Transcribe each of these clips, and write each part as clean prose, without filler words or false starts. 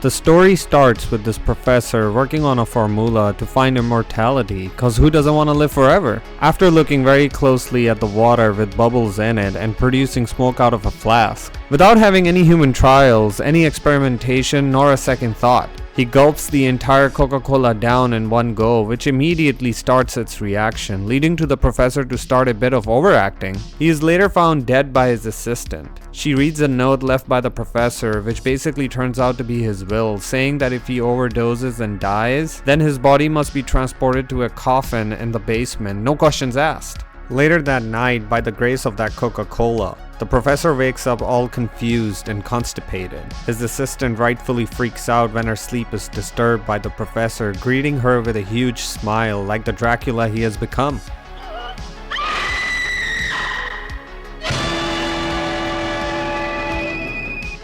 The story starts with this professor working on a formula to find immortality, cause who doesn't want to live forever? After looking very closely at the water with bubbles in it and producing smoke out of a flask, without having any human trials, any experimentation, nor a second thought, he gulps the entire Coca-Cola down in one go, which immediately starts its reaction, leading to the professor to start a bit of overacting. He is later found dead by his assistant. She reads a note left by the professor, which basically turns out to be his will, saying that if he overdoses and dies, then his body must be transported to a coffin in the basement, no questions asked. Later that night, by the grace of that Coca-Cola, the professor wakes up all confused and constipated. His assistant rightfully freaks out when her sleep is disturbed by the professor, greeting her with a huge smile like the Dracula he has become.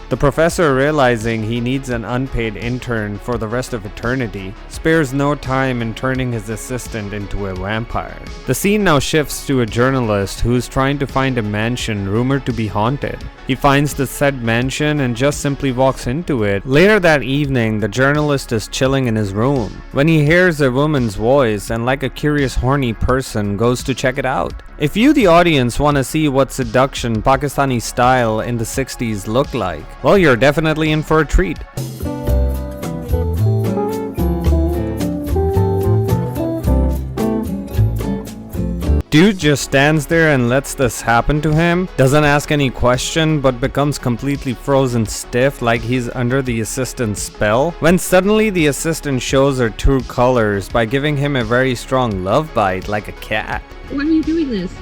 The professor, realizing he needs an unpaid intern for the rest of eternity, spares no time in turning his assistant into a vampire. The scene now shifts to a journalist who is trying to find a mansion rumored to be haunted. He finds the said mansion and just simply walks into it. Later that evening, the journalist is chilling in his room when he hears a woman's voice and, like a curious horny person, goes to check it out. If you, the audience, want to see what seduction Pakistani style in the 60s looked like, well, you're definitely in for a treat. Dude just stands there and lets this happen to him, doesn't ask any question but becomes completely frozen stiff like he's under the assistant's spell, when suddenly the assistant shows her true colors by giving him a very strong love bite like a cat. Why are you doing this?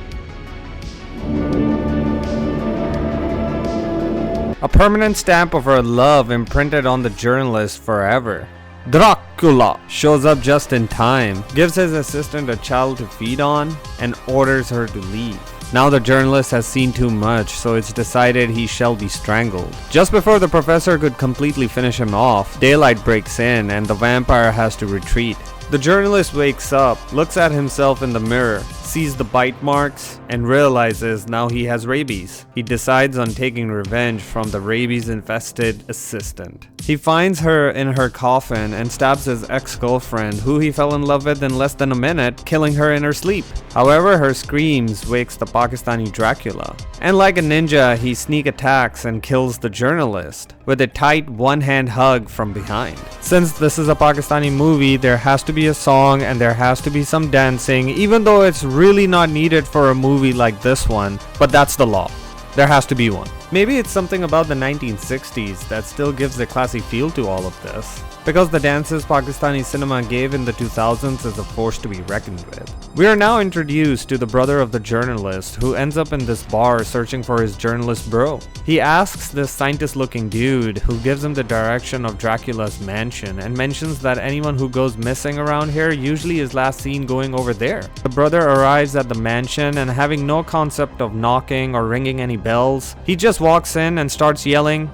A permanent stamp of her love imprinted on the journalist forever. Dracula shows up just in time, gives his assistant a child to feed on, and orders her to leave. Now the journalist has seen too much, so it's decided he shall be strangled. Just before the professor could completely finish him off, daylight breaks in and the vampire has to retreat. The journalist wakes up, looks at himself in the mirror, sees the bite marks, and realizes now he has rabies. He decides on taking revenge from the rabies-infested assistant. He finds her in her coffin and stabs his ex-girlfriend, who he fell in love with in less than a minute, killing her in her sleep. However, her screams wakes the Pakistani Dracula. And like a ninja, he sneak attacks and kills the journalist with a tight one-hand hug from behind. Since this is a Pakistani movie, there has to be a song and there has to be some dancing, even though it's really not needed for a movie like this one, but that's the law. There has to be one. Maybe it's something about the 1960s that still gives a classy feel to all of this, because the dances Pakistani cinema gave in the 2000s is a force to be reckoned with. We are now introduced to the brother of the journalist, who ends up in this bar searching for his journalist bro. He asks this scientist-looking dude, who gives him the direction of Dracula's mansion and mentions that anyone who goes missing around here usually is last seen going over there. The brother arrives at the mansion and, having no concept of knocking or ringing any bells, he just walks in and starts yelling,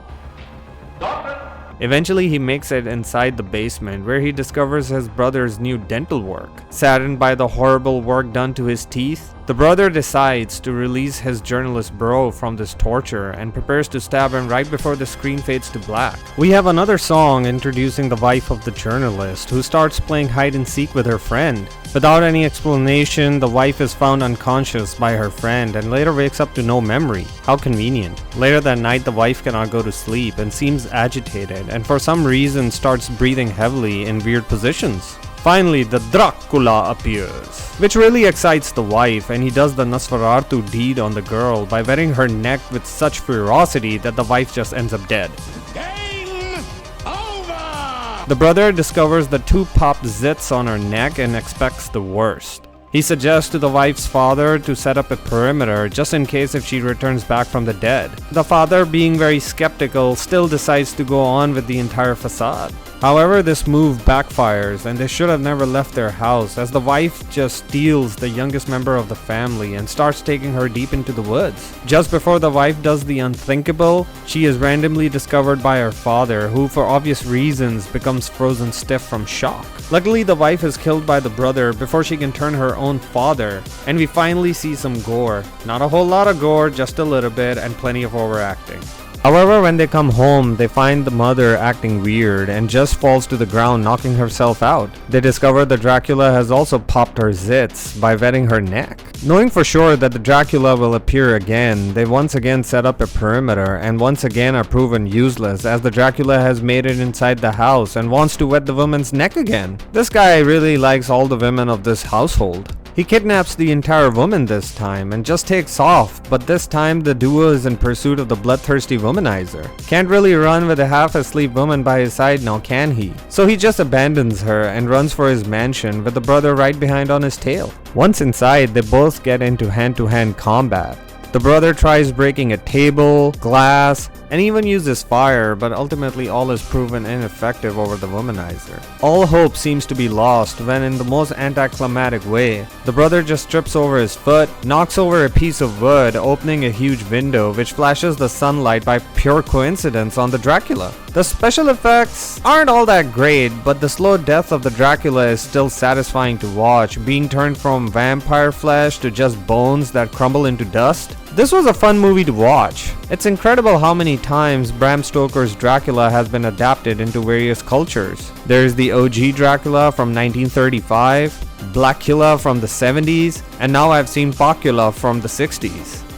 "Stoker!" Eventually, he makes it inside the basement, where he discovers his brother's new dental work. Saddened by the horrible work done to his teeth, the brother decides to release his journalist bro from this torture and prepares to stab him right before the screen fades to black. We have another song introducing the wife of the journalist, who starts playing hide and seek with her friend. Without any explanation, the wife is found unconscious by her friend and later wakes up to no memory. How convenient. Later that night, the wife cannot go to sleep and seems agitated, and for some reason starts breathing heavily in weird positions. Finally, the Dracula appears, which really excites the wife, and he does the Nosferatu deed on the girl by wetting her neck with such ferocity that the wife just ends up dead. Game over! The brother discovers the two popped zits on her neck and expects the worst. He suggests to the wife's father to set up a perimeter just in case if she returns back from the dead. The father, being very skeptical, still decides to go on with the entire facade. However, this move backfires and they should have never left their house, as the wife just steals the youngest member of the family and starts taking her deep into the woods. Just before the wife does the unthinkable, she is randomly discovered by her father, who for obvious reasons becomes frozen stiff from shock. Luckily, the wife is killed by the brother before she can turn her own father, and we finally see some gore. Not a whole lot of gore, just a little bit, and plenty of overacting. However, when they come home, they find the mother acting weird and just falls to the ground, knocking herself out. They discover that Dracula has also popped her zits by wetting her neck. Knowing for sure that the Dracula will appear again, they once again set up a perimeter and once again are proven useless as the Dracula has made it inside the house and wants to wet the woman's neck again. This guy really likes all the women of this household. He kidnaps the entire woman this time and just takes off, but this time the duo is in pursuit of the bloodthirsty womanizer. Can't really run with a half-asleep woman by his side now, can he? So he just abandons her and runs for his mansion with the brother right behind on his tail. Once inside, they both get into hand-to-hand combat. The brother tries breaking a table, glass, and even uses fire, but ultimately all is proven ineffective over the womanizer. All hope seems to be lost when, in the most anticlimactic way, the brother just trips over his foot, knocks over a piece of wood, opening a huge window which flashes the sunlight by pure coincidence on the Dracula. The special effects aren't all that great, but the slow death of the Dracula is still satisfying to watch, being turned from vampire flesh to just bones that crumble into dust. This was a fun movie to watch. It's incredible how many times Bram Stoker's Dracula has been adapted into various cultures. There's the OG Dracula from 1935, Blackula from the 70s, and now I've seen Pocula from the 60s.